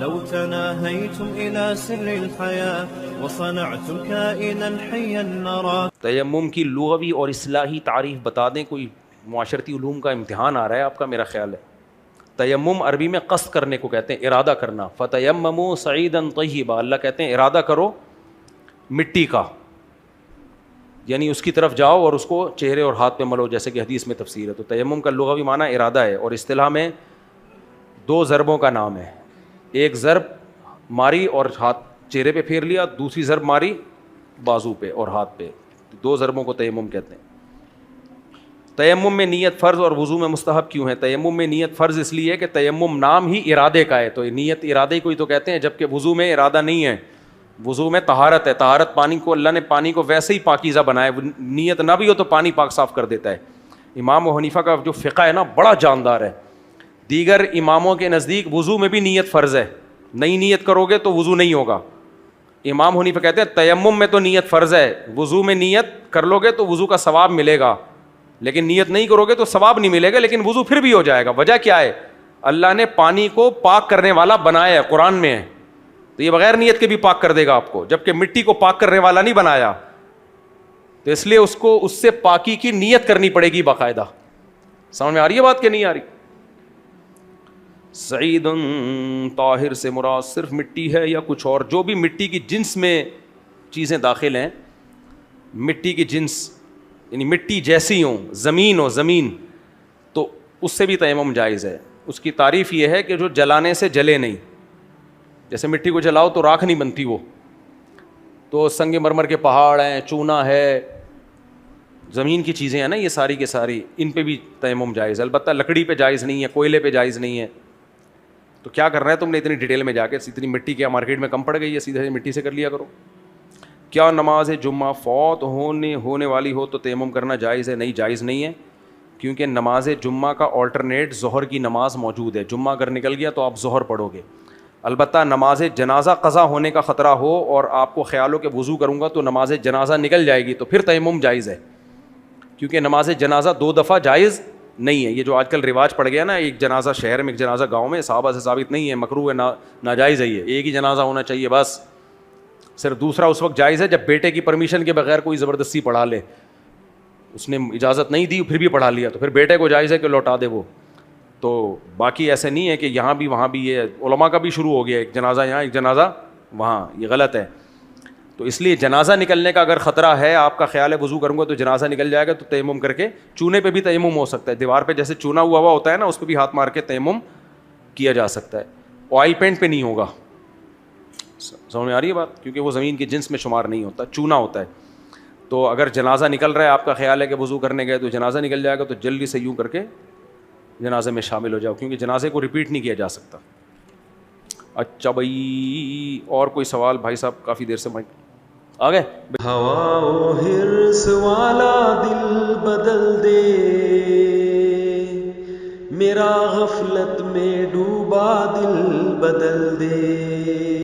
لو تناهيتم إلى سر الحياة وصنعتم كائنا حيا نرى. تیمم کی لغوی اور اصطلاحی تعریف بتا دیں. کوئی معاشرتی علوم کا امتحان آ رہا ہے آپ کا، میرا خیال ہے. تیمم عربی میں قصد کرنے کو کہتے ہیں، ارادہ کرنا. فتیمموا صعیدا طیبا، اللہ کہتے ہیں ارادہ کرو مٹی کا، یعنی اس کی طرف جاؤ اور اس کو چہرے اور ہاتھ پہ ملو، جیسے کہ حدیث میں تفسیر ہے. تو تیمم کا لغوی معنی ارادہ ہے، اور اصطلاح میں دو ضربوں کا نام ہے. ایک ضرب ماری اور ہاتھ چہرے پہ پھیر لیا، دوسری ضرب ماری بازو پہ اور ہاتھ پہ. دو ضربوں کو تیمم کہتے ہیں. تیمم میں نیت فرض اور وضو میں مستحب کیوں ہے؟ تیمم میں نیت فرض اس لیے کہ تیمم نام ہی ارادے کا ہے، تو نیت ارادے کو ہی تو کہتے ہیں، جبکہ وضو میں ارادہ نہیں ہے. وضو میں طہارت ہے. طہارت پانی کو، اللہ نے پانی کو ویسے ہی پاکیزہ بنایا ہے، نیت نہ بھی ہو تو پانی پاک صاف کر دیتا ہے. امام ابو حنیفہ کا جو فقہ ہے نا بڑا جاندار ہے. دیگر اماموں کے نزدیک وضو میں بھی نیت فرض ہے، نئی نیت کرو گے تو وضو نہیں ہوگا. امام حنیفہ کہتے ہیں تیمم میں تو نیت فرض ہے، وضو میں نیت کر لو گے تو وضو کا ثواب ملے گا، لیکن نیت نہیں کرو گے تو ثواب نہیں ملے گا، لیکن وضو پھر بھی ہو جائے گا. وجہ کیا ہے؟ اللہ نے پانی کو پاک کرنے والا بنایا ہے، قرآن میں ہے، تو یہ بغیر نیت کے بھی پاک کر دے گا آپ کو، جبکہ مٹی کو پاک کرنے والا نہیں بنایا. تو اس لیے اس کو اس سے پاکی کی نیت کرنی پڑے گی باقاعدہ. سمجھ میں آ رہی ہے بات کہ نہیں آ رہی؟ سعید طاہر سے مراد صرف مٹی ہے یا کچھ اور؟ جو بھی مٹی کی جنس میں چیزیں داخل ہیں، مٹی کی جنس یعنی مٹی جیسی ہوں، زمین ہو زمین، تو اس سے بھی تیمم جائز ہے. اس کی تعریف یہ ہے کہ جو جلانے سے جلے نہیں. جیسے مٹی کو جلاؤ تو راکھ نہیں بنتی، وہ تو سنگ مرمر کے پہاڑ ہیں، چونا ہے، زمین کی چیزیں ہیں نا یہ ساری کے ساری، ان پہ بھی تیمم جائز ہے. البتہ لکڑی پہ جائز نہیں ہے، کوئلے پہ جائز نہیں ہے. تو کیا کرنا ہے تم نے اتنی ڈیٹیل میں جا کے؟ اتنی مٹی کیا مارکیٹ میں کم پڑ گئی ہے، سیدھے مٹی سے کر لیا کرو. کیا نماز جمعہ فوت ہونے والی ہو تو تیمم کرنا جائز ہے؟ نہیں، جائز نہیں ہے، کیونکہ نماز جمعہ کا آلٹرنیٹ ظہر کی نماز موجود ہے. جمعہ اگر نکل گیا تو آپ ظہر پڑھو گے. البتہ نماز جنازہ قضا ہونے کا خطرہ ہو اور آپ کو خیال ہو کہ وضو کروں گا تو نماز جنازہ نکل جائے گی، تو پھر تیمم جائز ہے، کیونکہ نماز جنازہ دو دفعہ جائز نہیں ہے. یہ جو آج کل رواج پڑ گیا نا، ایک جنازہ شہر میں ایک جنازہ گاؤں میں، صحابہ سے ثابت نہیں ہے، مکروہ ہے، ناجائز ہے. یہ ایک ہی جنازہ ہونا چاہیے بس. صرف دوسرا اس وقت جائز ہے جب بیٹے کی پرمیشن کے بغیر کوئی زبردستی پڑھا لے، اس نے اجازت نہیں دی پھر بھی پڑھا لیا، تو پھر بیٹے کو جائز ہے کہ لوٹا دے وہ. تو باقی ایسے نہیں ہے کہ یہاں بھی وہاں بھی. یہ علماء کا بھی شروع ہو گیا، ایک جنازہ یہاں ایک جنازہ وہاں، یہ غلط ہے. تو اس لیے جنازہ نکلنے کا اگر خطرہ ہے، آپ کا خیال ہے وضو کروں گا تو جنازہ نکل جائے گا، تو تیمم کر کے، چونے پہ بھی تیمم ہو سکتا ہے، دیوار پہ جیسے چونا ہوا ہوتا ہے نا اس پہ بھی ہاتھ مار کے تیمم کیا جا سکتا ہے. آئل پینٹ پہ نہیں ہوگا. سمجھ میں آ رہی ہے بات؟ کیونکہ وہ زمین کے جنس میں شمار نہیں ہوتا، چونا ہوتا ہے. تو اگر جنازہ نکل رہا ہے، آپ کا خیال ہے کہ وضو کرنے گئے تو جنازہ نکل جائے گا، تو جلدی سے یوں کر کے جنازے میں شامل ہو جاؤ، کیونکہ جنازے کو ریپیٹ نہیں کیا جا سکتا. اچھا بھائی، اور کوئی سوال؟ بھائی صاحب کافی دیر سے مائک آ گئے. ہوا و حرص والا دل بدل دے، میرا غفلت میں ڈوبا دل بدل دے.